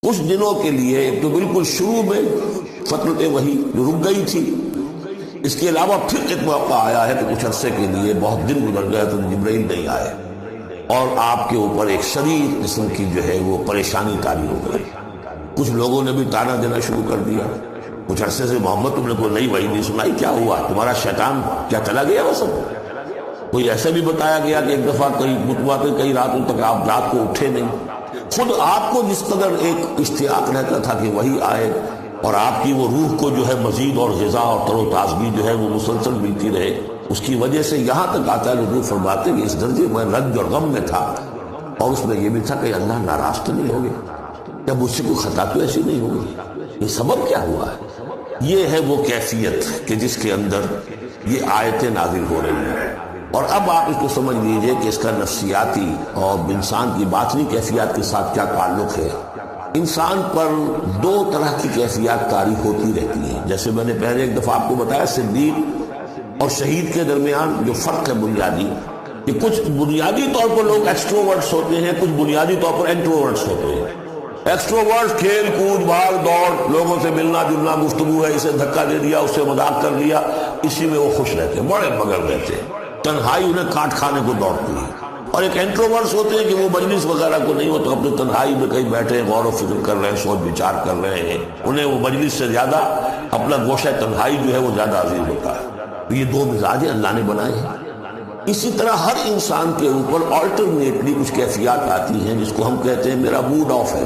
کچھ دنوں کے لیے، ایک تو بالکل شروع میں فترت وحی جو رک گئی تھی، اس کے علاوہ پھر ایک موقع آیا ہے کہ کچھ عرصے کے لیے بہت دن گزر گئے تو جبرائیل نہیں آئے، اور آپ کے اوپر ایک شدید قسم کی جو ہے وہ پریشانی طاری ہو گئی۔ کچھ لوگوں نے بھی طعنہ دینا شروع کر دیا، کچھ عرصے سے محمد تم نے کوئی نئی وحی نہیں سنائی، کیا ہوا تمہارا شیطان کیا چلا گیا وہ سب؟ کوئی ایسا بھی بتایا گیا کہ ایک دفعہ کئی راتوں تک آپ رات کو اٹھے نہیں۔ خود آپ کو جس قدر ایک اشتیاق رہتا تھا کہ وحی آئے اور آپ کی وہ روح کو جو ہے مزید اور غذا اور تر و تازگی جو ہے وہ مسلسل ملتی رہے، اس کی وجہ سے یہاں تک آتا ہے حضور فرماتے کہ اس درجے میں رنج اور غم میں تھا، اور اس میں یہ بھی تھا کہ اللہ ناراض تو نہیں ہوگے، یا مجھ سے کوئی خطا تو ایسی نہیں ہوگی، یہ سبب کیا ہوا ہے؟ یہ ہے وہ کیفیت کہ جس کے اندر یہ آیتیں نازل ہو رہی ہیں۔ اور اب آپ اس کو سمجھ لیجئے کہ اس کا نفسیاتی اور انسان کی باطنی کیفیات کے ساتھ کیا تعلق ہے۔ انسان پر دو طرح کی کیفیات طاری ہوتی رہتی ہیں، جیسے میں نے پہلے ایک دفعہ آپ کو بتایا صدیق اور شہید کے درمیان جو فرق ہے بنیادی، کہ کچھ بنیادی طور پر لوگ ایکسٹروورٹس ہوتے ہیں، کچھ بنیادی طور پر انٹروورٹس ہوتے ہیں۔ ایکسٹروورٹ کھیل کود بھاگ دوڑ، لوگوں سے ملنا جلنا، گفتگو ہے، اسے دھکا دے دیا، اس سے مذاق کر لیا، اسی میں وہ خوش رہتے ہیں، بڑے مگر رہتے ہیں، تنہائی انہیں کاٹ کھانے کو دوڑتی ہے۔ اور ایک انٹروورٹس ہوتے ہیں کہ وہ مجلس وغیرہ کو نہیں ہوتا، اپنے تنہائی میں کہیں بیٹھے غور و فکر کر رہے ہیں، سوچ بچار کر رہے ہیں، انہیں وہ مجلس سے زیادہ اپنا گوشہ تنہائی جو ہے وہ زیادہ عزیز ہوتا ہے۔ یہ دو مزاج اللہ نے بنائے ہیں۔ اسی طرح ہر انسان کے اوپر آلٹرنیٹلی کچھ کیفیات آتی ہیں جس کو ہم کہتے ہیں میرا موڈ آف ہے،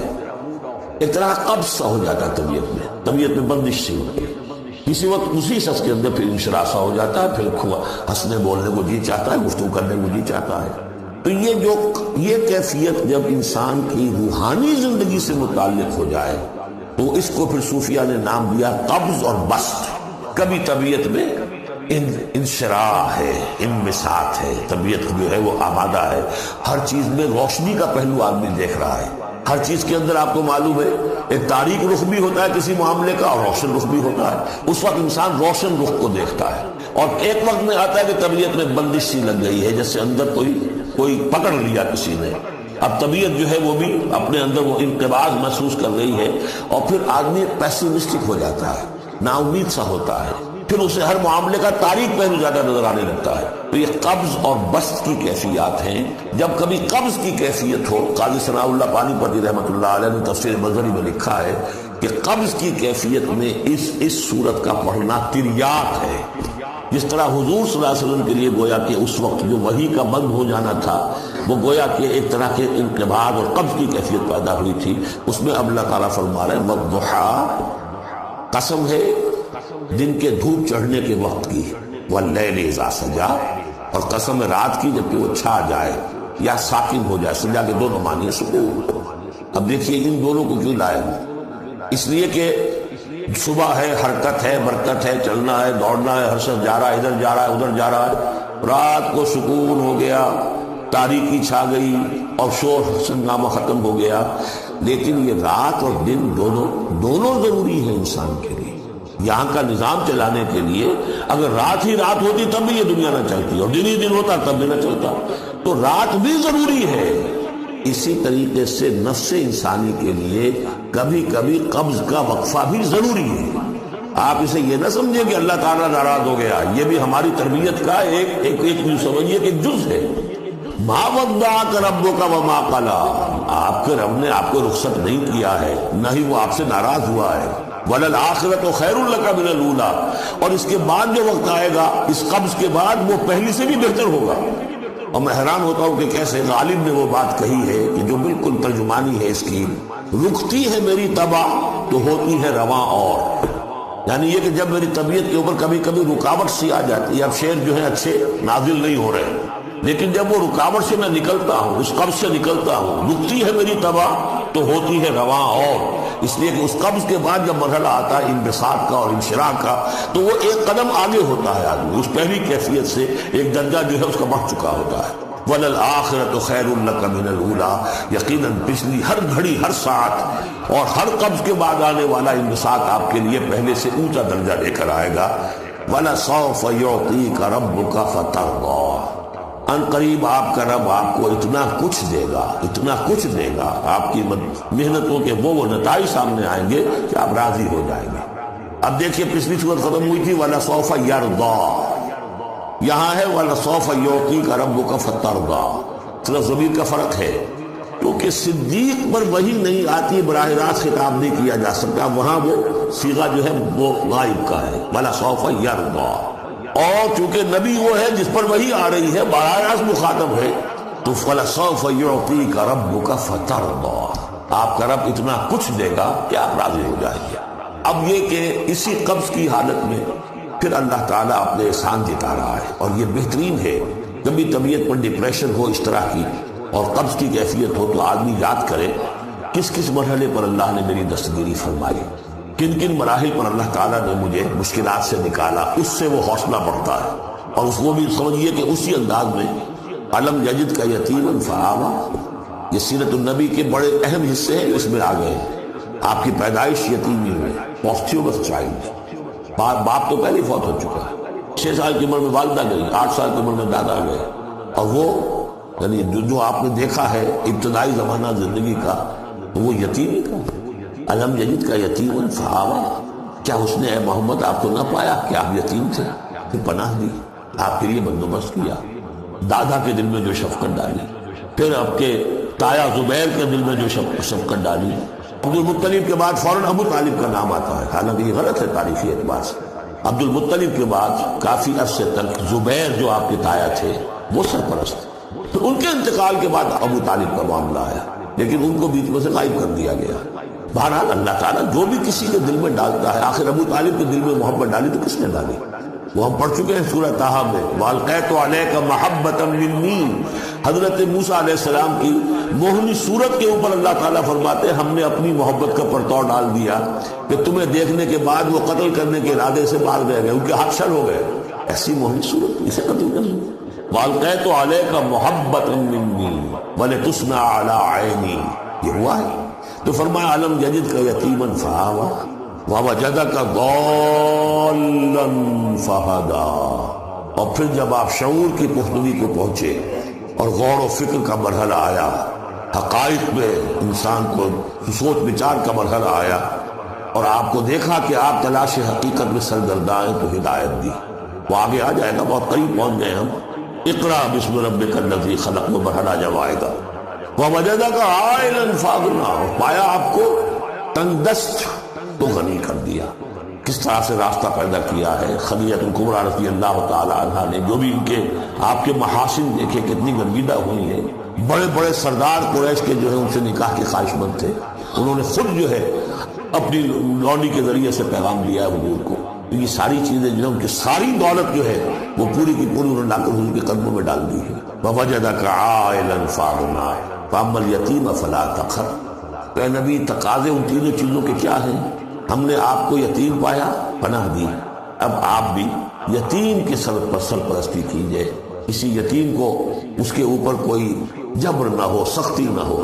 ایک طرح قبض سا ہو جاتا ہے طبیعت میں بندش سی ہوتی ہے، کسی وقت اسی شخص کے اندر پھر انشراح سا ہو جاتا ہے، پھر ہنسنے بولنے کو جی چاہتا ہے، گفتگو کرنے کو جی چاہتا ہے۔ تو یہ کیفیت جب انسان کی روحانی زندگی سے متعلق ہو جائے تو اس کو پھر صوفیہ نے نام دیا قبض اور بسط۔ کبھی طبیعت میں انشراح ہے، انبساط ہے، طبیعت جو ہے وہ آمادہ ہے، ہر چیز میں روشنی کا پہلو آدمی دیکھ رہا ہے، ہر چیز کے اندر آپ کو معلوم ہے ایک تاریک رخ بھی ہوتا ہے کسی معاملے کا اور روشن رخ بھی ہوتا ہے، اس وقت انسان روشن رخ کو دیکھتا ہے۔ اور ایک وقت میں آتا ہے کہ طبیعت میں بندش سی لگ گئی ہے، جیسے اندر کوئی پکڑ لیا کسی نے، اب طبیعت جو ہے وہ بھی اپنے اندر وہ انقباض محسوس کر رہی ہے، اور پھر آدمی پیسیمسٹک ہو جاتا ہے، نا امید سا ہوتا ہے، پھر اسے ہر معاملے کا تاریک پہلو زیادہ نظر آنے لگتا ہے۔ تو یہ قبض اور بسط کی کیفیات ہیں۔ جب کبھی قبض کی کیفیت ہو، قاضی ثناء اللہ پانی پتی رحمۃ اللہ علیہ نے تفسیر مظہری میں لکھا ہے کہ قبض کی کیفیت میں اس صورت کا پڑھنا تریاق ہے، جس طرح حضور صلی اللہ علیہ وسلم کے لیے گویا کہ اس وقت جو وحی کا بند ہو جانا تھا وہ گویا کہ ایک طرح کے انقباض اور قبض کی کیفیت پیدا ہوئی تھی، اس میں اب اللہ تعالیٰ فرما رہے ہیں وَالضُّحَىٰ، قسم ہے دن کے دھوپ چڑھنے کے وقت کی، وَاللَّيْلِ إِذَا سَجَىٰ، اور قسم ہے رات کی جبکہ وہ چھا جائے یا ساکن ہو جائے، سجا کے دونوں معنی ہے سکون۔ اب دیکھیے ان دونوں کو کیوں لائے، اس لیے کہ صبح ہے، حرکت ہے، برکت ہے، چلنا ہے، دوڑنا ہے، ہر شخص جا رہا ہے، ادھر جا رہا ہے، ادھر جا رہا ہے، رات کو سکون ہو گیا، تاریکی چھا گئی اور شور ہنگامہ ختم ہو گیا۔ لیکن یہ رات اور دن دونوں ضروری ہے انسان کے لیے، یہاں کا نظام چلانے کے لیے۔ اگر رات ہی رات ہوتی تب بھی یہ دنیا نہ چلتی، اور دن ہی دن ہوتا تب بھی نہ چلتا، تو رات بھی ضروری ہے۔ اسی طریقے سے نفس انسانی کے لیے کبھی کبھی قبض کا وقفہ بھی ضروری ہے۔ آپ اسے یہ نہ سمجھیں کہ اللہ تعالیٰ ناراض ہو گیا، یہ بھی ہماری تربیت کا ایک سمجھیے کہ جز ہے۔ ما ودعک ربک وما قلی، آپ کے رب نے آپ کو رخصت نہیں کیا ہے، نہ ہی وہ آپ سے ناراض ہوا ہے۔ وَلَلْآخِرَةُ خَيْرٌ لَكَ مِنَ الْأُولَىٰ، اور اس کے بعد جو وقت آئے گا اس قبض کے بعد وہ پہلی سے بھی بہتر ہوگا۔ اور میں حیران ہوتا ہوں کہ کیسے غالب نے وہ بات کہی ہے کہ جو بالکل ترجمانی ہے اس کی، رکتی ہے میری طبع تو ہوتی ہے رواں اور، یعنی یہ کہ جب میری طبیعت کے اوپر کبھی کبھی رکاوٹ سی آ جاتی ہے، اب شعر جو ہے اچھے نازل نہیں ہو رہے، لیکن جب وہ رکاوٹ سے میں نکلتا ہوں، اس قبض سے نکلتا ہوں، رکتی ہے میری طبع تو ہوتی ہے رواں اور، اس لیے کہ اس قبض کے بعد جب مرحلہ آتا ہے انبساط کا اور انشراح کا تو وہ ایک قدم آگے ہوتا ہے، آدمی اس پہلی کیفیت سے ایک درجہ جو ہے اس کا بڑھ چکا ہوتا ہے۔ وَلَلْآخِرَةُ خَيْرٌ لَكَ مِنَ الْأُولَىٰ، یقیناً پچھلی ہر گھڑی، ہر ساعت اور ہر قبض کے بعد آنے والا انبساط آپ کے لیے پہلے سے اونچا درجہ لے کر آئے گا۔ وَلَسَوْفَ يُعْطِيكَ رَبُّكَ فَتَرْضَىٰ، ان قریب آپ کا رب آپ کو اتنا کچھ دے گا، اتنا کچھ دے گا، آپ کی محنتوں کے وہ نتائج سامنے آئیں گے کہ آپ راضی ہو جائیں گے۔ اب دیکھیے پچھلی صورت ختم ہوئی تھی وَلَسَوْفَ يَرْضَىٰ، یہاں ہے وَلَسَوْفَ يُعْطِيكَ رَبُّكَ فَتَرْضَىٰ، صرف ضمیر کا فرق ہے، کیونکہ صدیق پر وحی نہیں آتی، براہ راست خطاب نہیں کیا جا سکتا، وہاں وہ صیغہ جو ہے وہ غائب کا ہے وَلَسَوْفَ يَرْضَىٰ، اور چونکہ نبی وہ ہے جس پر وحی آ رہی ہے، براہ راست مخاطب ہے، تو فَلَسَوْفَ يُعْطِيكَ رَبُّكَ فَتَرْضَىٰ، آپ کا رب اتنا کچھ دے گا کہ آپ راضی ہو جائیں گے۔ اب یہ کہ اسی قبض کی حالت میں پھر اللہ تعالیٰ اپنے احسان جتا رہا ہے، اور یہ بہترین ہے جب بھی طبیعت پر ڈپریشن ہو اس طرح کی اور قبض کی کیفیت ہو تو آدمی یاد کرے کس کس مرحلے پر اللہ نے میری دستگیری فرمائی، کن کن مراحل پر اللہ تعالیٰ نے مجھے مشکلات سے نکالا، اس سے وہ حوصلہ بڑھتا ہے، اور اس کو بھی سمجھیے کہ اسی انداز میں علم یجد کا یتیما فآویٰ، یہ سیرت النبی کے بڑے اہم حصے ہیں اس میں آ گئے ہیں۔ آپ کی پیدائش یتیمی ہوئی، posthumous child، باپ تو پہلے فوت ہو چکا ہے، 6 سال کی عمر میں والدہ گئی، 8 سال کی عمر میں دادا گئے، اور وہ یعنی جو آپ نے دیکھا ہے ابتدائی زمانہ زندگی کا وہ یتیمی کا، علم یجد کا یتیما فآویٰ، کیا اس نے اے محمد آپ کو نہ پایا کہ آپ یتیم تھے، پھر پناہ دی، آپ کے لیے بندوبست کیا، دادا کے دل میں جو شفقت ڈالی، پھر آپ کے تایا زبیر کے دل میں جو شفقت ڈالی، عبد المطلب کے بعد فوراً ابو طالب کا نام آتا ہے، حالانکہ یہ غلط ہے تاریخی اعتبار سے، عبد المطلب کے بعد کافی عرصے تک زبیر جو آپ کے تایا تھے وہ سرپرست، تو ان کے انتقال کے بعد ابو طالب کا معاملہ آیا، لیکن ان کو بیچ میں سے غائب کر دیا گیا۔ بہرحال اللہ تعالیٰ جو بھی کسی کے دل میں ڈالتا ہے، آخر ابو طالب کے دل میں محبت ڈالی تو کس نے ڈالی؟ وہ ہم پڑھ چکے ہیں سورہ طٰہٰ میں، وَأَلْقَيْتُ عَلَيْكَ مَحَبَّةً مِّنِّي، حضرت موسیٰ علیہ السلام کی موہنی صورت کے اوپر اللہ تعالیٰ فرماتے ہیں ہم نے اپنی محبت کا پرتو ڈال دیا کہ تمہیں دیکھنے کے بعد وہ قتل کرنے کے ارادے سے باز رہ گئے، ان کے ہاتھ شل ہو گئے، ایسی موہنی صورت اسے قتل کر لیں۔ وَأَلْقَيْتُ عَلَيْكَ مَحَبَّةً مِّنِّي وَلِتُصْنَعَ عَلَىٰ عَيْنِي، یہ ہوا ہے۔ تو فرمایا علم یجد کا یتیما فآویٰ وَوَجَدَكَ ضَالًّا فَہَدَىٰ، اور پھر جب آپ شعور کی پختگی کو پہنچے اور غور و فکر کا مرحلہ آیا، حقائق میں انسان کو سوچ بچار کا مرحلہ آیا، اور آپ کو دیکھا کہ آپ تلاش حقیقت میں سرگرداں ہیں، تو ہدایت دی، وہ آگے آ جائے گا، بہت قریب پہنچ گئے ہم، اقرأ بسم ربک الذی خلق میں مرحلہ جب آئے گا، وَوَجَدَكَ عَائِلًا فَأَغْنَىٰ، پایا آپ کو تنگ دست تو غنی کر دیا۔ کس طرح سے راستہ پیدا کیا ہے خدیجہ الکبریٰ رضی اللہ تعالی عنہا نے، جو بھی ان کے آپ کے محاسن دیکھے کتنی گرمیدہ ہوئی ہیں، بڑے بڑے سردار قریش کے جو ہے ان سے نکاح کے خواہش مند تھے، انہوں نے خود جو ہے اپنی لونڈی کے ذریعے سے پیغام دیا ہے حضور کو، یہ ساری چیزیں جو ہے ان کی ساری دولت جو ہے وہ پوری کی پوری انہوں نے لا کر حضور کے قدموں میں ڈال دی ہے۔ وَوَجَدَكَ عَائِلًا فَأَغْنَىٰ فَأَمَّا الْيَتِيمَ فَلَا تَقْهَرْ، اے نبی تقاضے ان تینوں چیزوں کے کیا ہیں؟ ہم نے آپ کو یتیم پایا، پناہ دی، اب آپ بھی یتیم کی سرپرستی کیجئے، کسی یتیم کو اس کے اوپر کوئی جبر نہ ہو، سختی نہ ہو۔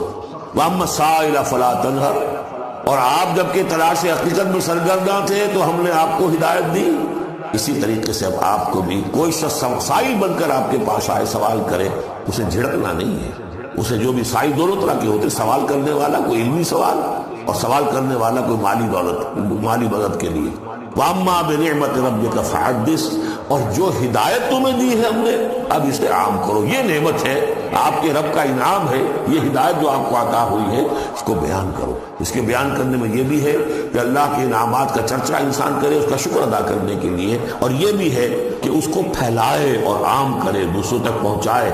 وَأَمَّا السَّائِلَ فَلَا تَنْهَرْ، اور آپ جبکہ تلاش حقیقت میں سرگرداں تھے تو ہم نے آپ کو ہدایت دی، اسی طریقے سے اب آپ کو بھی کوئی شخص سائل بن کر آپ کے پاس آئے سوال کرے، اسے جھڑکنا نہیں ہے، اسے جو بھی سائل دونوں طرح کے ہوتے، سوال کرنے والا کوئی علمی سوال اور سوال کرنے والا کوئی مالی مدد کے لیے۔ وَأَمَّا بِنِعْمَةِ رَبِّكَ فَحَدِّثْ، اور جو ہدایت تمہیں دی ہے ہم نے اب اسے عام کرو، یہ نعمت ہے، آپ کے رب کا انعام ہے، یہ ہدایت جو آپ کو عطا ہوئی ہے اس کو بیان کرو۔ اس کے بیان کرنے میں یہ بھی ہے کہ اللہ کے انعامات کا چرچا انسان کرے، اس کا شکر ادا کرنے کے لیے، اور یہ بھی ہے کہ اس کو پھیلائے اور عام کرے، دوسروں تک پہنچائے،